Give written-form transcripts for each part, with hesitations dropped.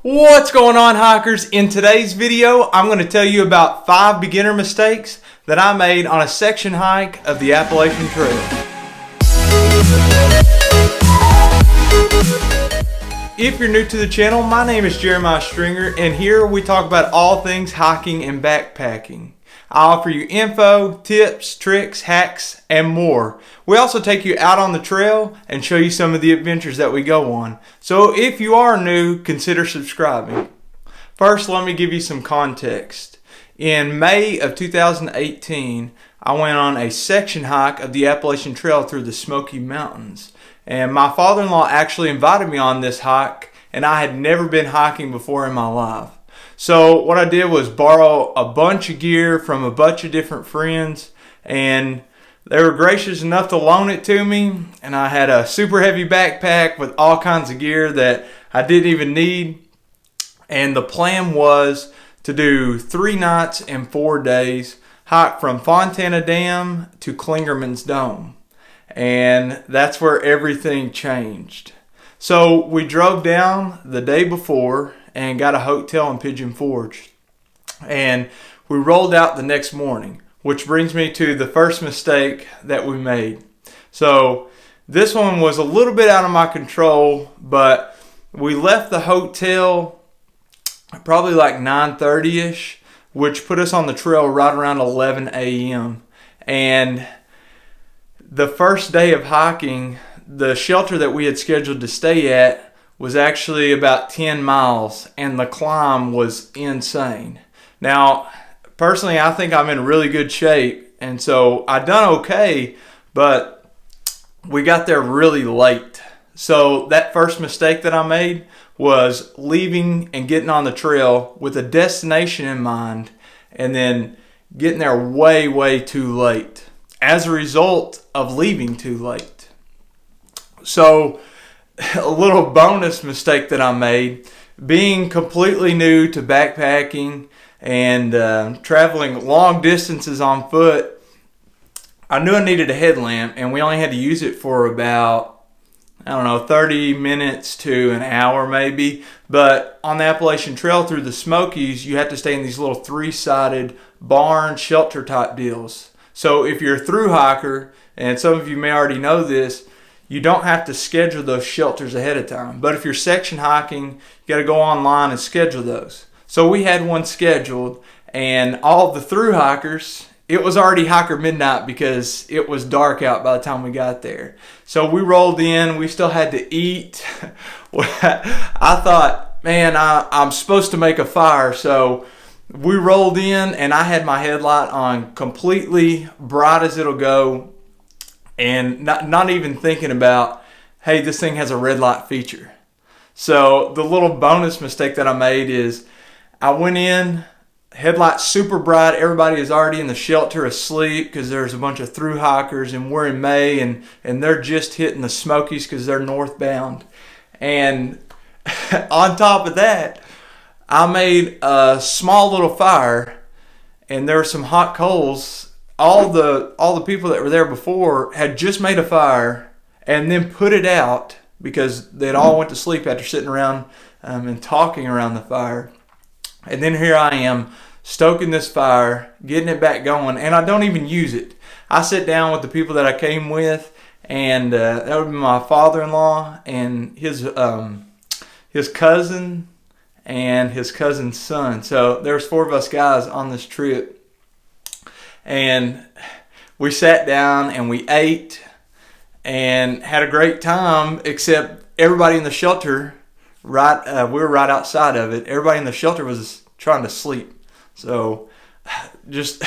What's going on, hikers? In today's video, I'm going to tell you about 5 beginner mistakes that I made on a section hike of the Appalachian Trail. If you're new to the channel, my name is Jeremiah Stringer, and here we talk about all things hiking and backpacking. I offer you info, tips, tricks, hacks, and more. We also take you out on the trail and show you some of the adventures that we go on. So if you are new, consider subscribing. First, let me give you some context. In May of 2018, I went on a section hike of the Appalachian Trail through the Smokey Mountains. And my father-in-law actually invited me on this hike, and I had never been hiking before in my life. So what I did was borrow a bunch of gear from a bunch of different friends, and they were gracious enough to loan it to me. And I had a super heavy backpack with all kinds of gear that I didn't even need. And the plan was to do 3 nights and 4 days, hike from Fontana Dam to Klingerman's Dome. And that's where everything changed. So we drove down the day before and got a hotel in Pigeon Forge. And we rolled out the next morning, which brings me to the first mistake that we made. So this one was a little bit out of my control, but we left the hotel probably like 9:30ish, which put us on the trail right around 11 a.m. And the first day of hiking, the shelter that we had scheduled to stay at was actually about 10 miles, and the climb was insane. Now, personally, I think I'm in really good shape, and so I done okay, but we got there really late. So that first mistake that I made was leaving and getting on the trail with a destination in mind, and then getting there way too late as a result of leaving too late. So a little bonus mistake that I made, being completely new to backpacking and traveling long distances on foot, I knew I needed a headlamp, and we only had to use it for about, 30 minutes to an hour maybe. But on the Appalachian Trail through the Smokies, you have to stay in these little 3-sided barn shelter type deals. So if you're a thru hiker, and some of you may already know this, you don't have to schedule those shelters ahead of time. But if you're section hiking, you got to go online and schedule those. So we had one scheduled, and all of the thru hikers, it was already hiker midnight because it was dark out by the time we got there. So we rolled in, we still had to eat. I thought, man, I'm supposed to make a fire. So we rolled in, and I had my headlight on completely bright as it'll go, and not even thinking about, hey, this thing has a red light feature. So the little bonus mistake that I made is I went in, headlights super bright, everybody is already in the shelter asleep because there's a bunch of thru hikers, and we're in May, and they're just hitting the Smokies because they're northbound. And on top of that, I made a small little fire, and there were some hot coals. All the people that were there before had just made a fire and then put it out because they'd all went to sleep after sitting around and talking around the fire. And then here I am stoking this fire, getting it back going, and I don't even use it. I sit down with the people that I came with, and that would be my father-in-law and his cousin and his cousin's son. So there's 4 of us guys on this trip. And we sat down and we ate and had a great time, except everybody in the shelter, we were right outside of it, everybody in the shelter was trying to sleep. So just,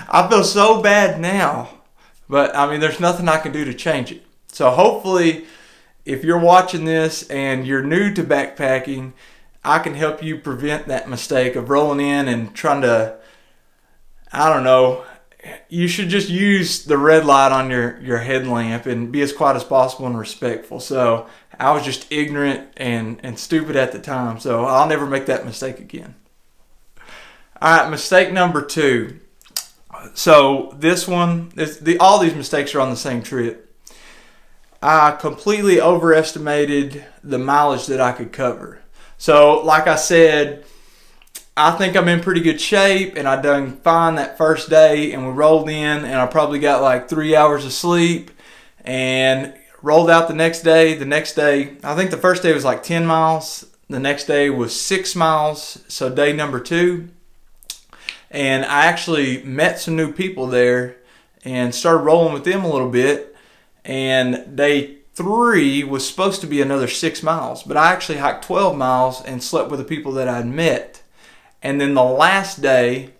I feel so bad now, but there's nothing I can do to change it. So hopefully, if you're watching this and you're new to backpacking, I can help you prevent that mistake of rolling in and trying to, you should just use the red light on your headlamp and be as quiet as possible and respectful. So I was just ignorant and stupid at the time, so I'll never make that mistake again. All right, mistake number 2. So this one, all these mistakes are on the same trip. I completely overestimated the mileage that I could cover. So like I said, I think I'm in pretty good shape, and I done fine that first day, and we rolled in, and I probably got like 3 hours of sleep, and rolled out the next day. The next day, I think the first day was like 10 miles. The next day was 6 miles, so day number 2. And I actually met some new people there and started rolling with them a little bit. And day 3 was supposed to be another 6 miles, but I actually hiked 12 miles and slept with the people that I'd met. And then the last day,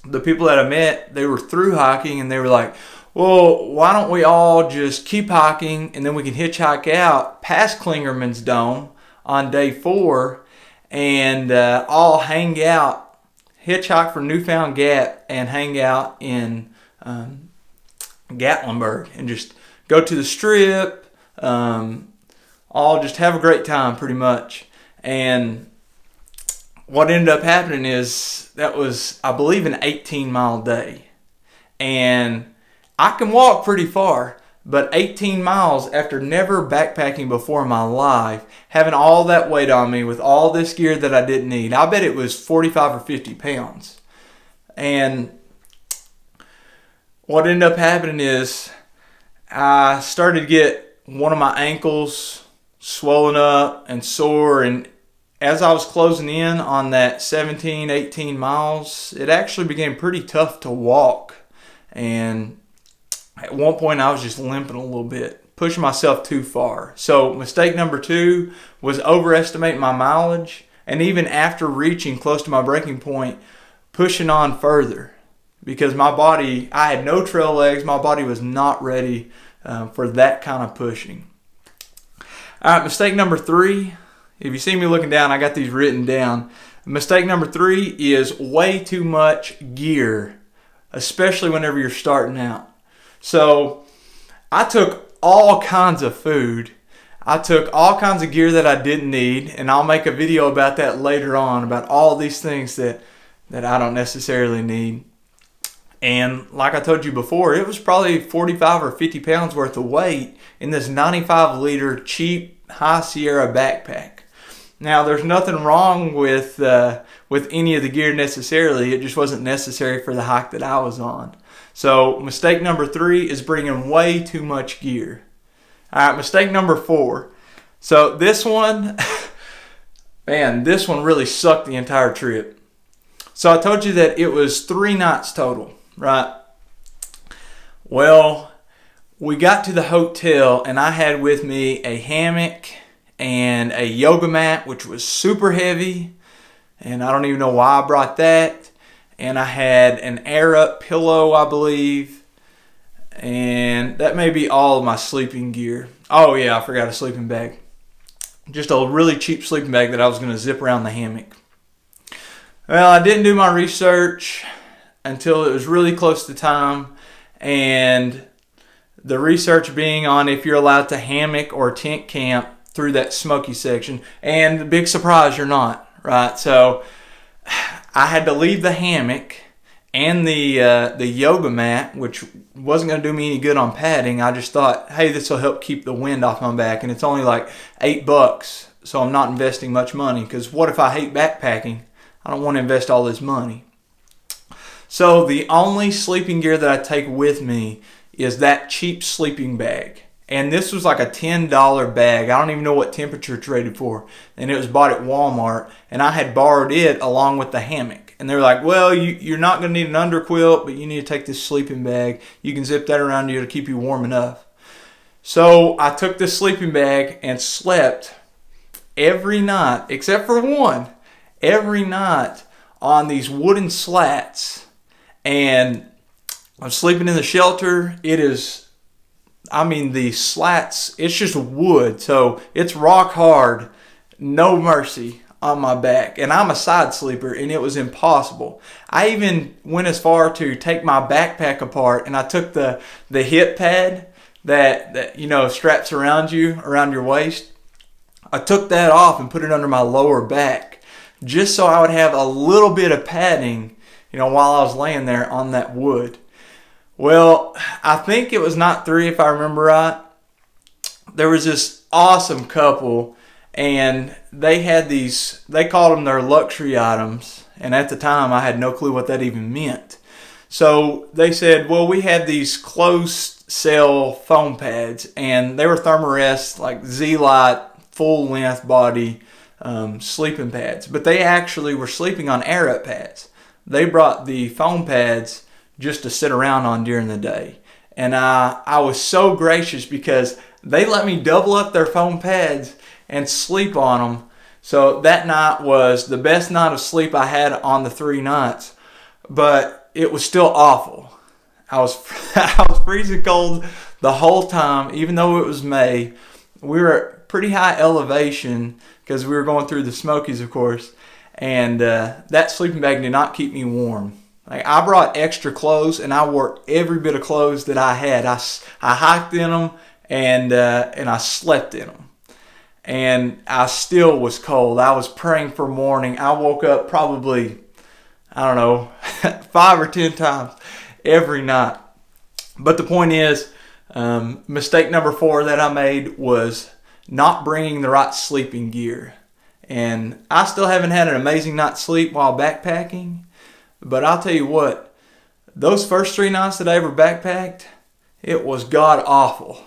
the people that I met, they were through hiking, and they were like, well, why don't we all just keep hiking, and then we can hitchhike out past Klingerman's Dome on day 4 and all hang out, hitchhike from Newfound Gap and hang out in Gatlinburg and just go to the strip, all just have a great time pretty much. And what ended up happening is that was, I believe, an 18-mile day. And I can walk pretty far, but 18 miles after never backpacking before in my life, having all that weight on me with all this gear that I didn't need, I bet it was 45 or 50 pounds. And what ended up happening is I started to get one of my ankles swollen up and sore, and as I was closing in on that 17, 18 miles, it actually became pretty tough to walk. And at one point I was just limping a little bit, pushing myself too far. So mistake number 2 was overestimating my mileage, and even after reaching close to my breaking point, pushing on further. Because my body, I had no trail legs, my body was not ready for that kind of pushing. Alright, mistake number 3. If you see me looking down, I got these written down. Mistake number 3 is way too much gear, especially whenever you're starting out. So I took all kinds of food. I took all kinds of gear that I didn't need, and I'll make a video about that later on, about all these things that I don't necessarily need. And like I told you before, it was probably 45 or 50 pounds worth of weight in this 95-liter cheap High Sierra backpack. Now, there's nothing wrong with any of the gear necessarily. It just wasn't necessary for the hike that I was on. So mistake number 3 is bringing way too much gear. All right, mistake number 4. So this one, man, this one really sucked the entire trip. So I told you that it was 3 nights total, right? Well, we got to the hotel, and I had with me a hammock and a yoga mat, which was super heavy, and I don't even know why I brought that. And I had an air up pillow, I believe, and that may be all of my sleeping gear. Oh yeah, I forgot a sleeping bag. Just a really cheap sleeping bag that I was going to zip around the hammock. Well, I didn't do my research until it was really close to time, and the research being on if you're allowed to hammock or tent camp through that Smokey section, and the big surprise, you're not, right? So I had to leave the hammock and the yoga mat, which wasn't going to do me any good on padding. I just thought, hey, this will help keep the wind off my back, and it's only like $8, so I'm not investing much money, because what if I hate backpacking? I don't want to invest all this money. So the only sleeping gear that I take with me is that cheap sleeping bag. And this was like a $10 bag. I don't even know what temperature it's rated for. And it was bought at Walmart. And I had borrowed it along with the hammock. And they were like, well, you're not going to need an underquilt, but you need to take this sleeping bag. You can zip that around you to keep you warm enough. So I took this sleeping bag and slept every night, except for one, every night on these wooden slats. And I'm sleeping in the shelter. It is, the slats, it's just wood, so it's rock hard, no mercy on my back. And I'm a side sleeper, and it was impossible. I even went as far to take my backpack apart, and I took the hip pad that straps around your waist. I took that off and put it under my lower back, just so I would have a little bit of padding, while I was laying there on that wood. Well, I think it was night 3, if I remember right. There was this awesome couple and they had these, they called them their luxury items, and at the time I had no clue what that even meant. So they said, well, we had these closed cell foam pads, and they were Thermarest, like Z-Lite, full length body sleeping pads, but they actually were sleeping on air up pads. They brought the foam pads just to sit around on during the day. And I was so gracious because they let me double up their foam pads and sleep on them. So that night was the best night of sleep I had on the 3 nights, but it was still awful. I was freezing cold the whole time, even though it was May. We were at pretty high elevation because we were going through the Smokies, of course, and that sleeping bag did not keep me warm. Like, I brought extra clothes, and I wore every bit of clothes that I had. I hiked in them, and I slept in them. And I still was cold. I was praying for morning. I woke up probably, I don't know, 5 or 10 times every night. But the point is, mistake number 4 that I made was not bringing the right sleeping gear. And I still haven't had an amazing night's sleep while backpacking. But I'll tell you what, those first 3 nights that I ever backpacked, it was god awful.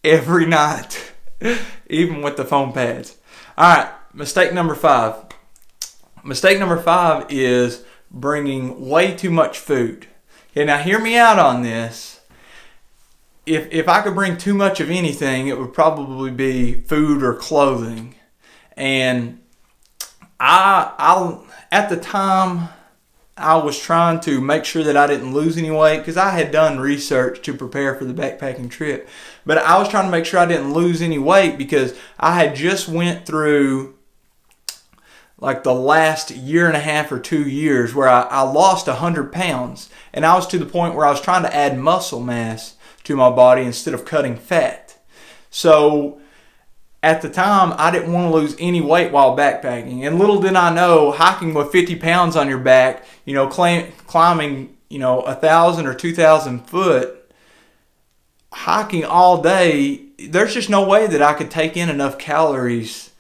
Every night. Even with the foam pads. Alright, mistake number 5. Mistake number 5 is bringing way too much food. Okay, now hear me out on this. If I could bring too much of anything, it would probably be food or clothing. And I at the time, I was trying to make sure that I didn't lose any weight because I had done research to prepare for the backpacking trip. But I was trying to make sure I didn't lose any weight because I had just went through like the last 1.5 or 2 years where I lost 100 pounds. And I was to the point where I was trying to add muscle mass to my body instead of cutting fat. So at the time, I didn't want to lose any weight while backpacking. And little did I know, hiking with 50 pounds on your back, climbing, 1,000 or 2,000 foot, hiking all day, there's just no way that I could take in enough calories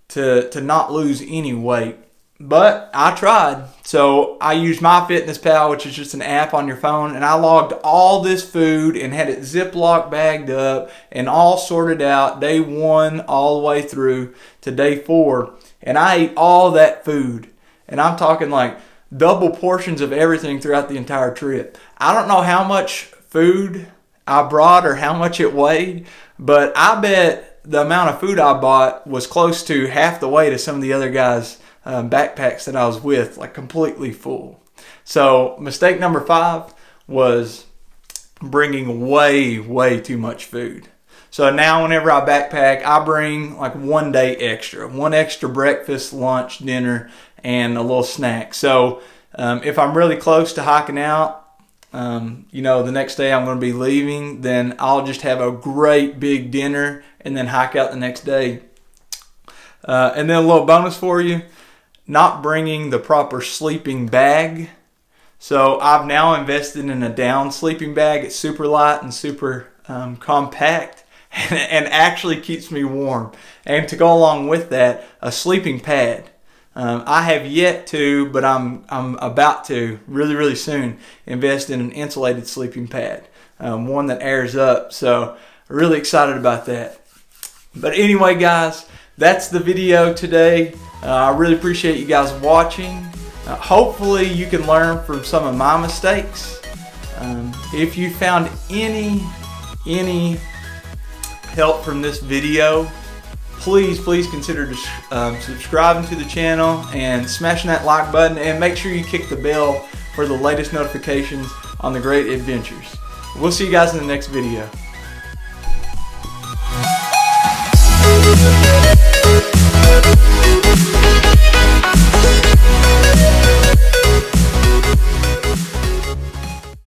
to not lose any weight. But I tried. So I used MyFitnessPal, which is just an app on your phone, and I logged all this food and had it Ziploc bagged up and all sorted out day 1 all the way through to day 4. And I ate all that food. And I'm talking like double portions of everything throughout the entire trip. I don't know how much food I brought or how much it weighed, but I bet the amount of food I bought was close to half the weight of some of the other guys' backpacks that I was with, like completely full. So mistake number 5 was bringing way too much food. So now whenever I backpack, I bring like 1 day extra, 1 extra breakfast, lunch, dinner, and a little snack. So if I'm really close to hiking out, the next day I'm going to be leaving, then I'll just have a great big dinner and then hike out the next day. And then a little bonus for you, not bringing the proper sleeping bag. So I've now invested in a down sleeping bag. It's super light and super compact and actually keeps me warm. And to go along with that, a sleeping pad. I have yet to, but I'm about to really soon invest in an insulated sleeping pad, one that airs up. So really excited about that. But anyway, guys, that's the video today. I really appreciate you guys watching. Hopefully you can learn from some of my mistakes. If you found any help from this video, please consider subscribing to the channel and smashing that like button, and make sure you kick the bell for the latest notifications on the great adventures. We'll see you guys in the next video. We'll be right back.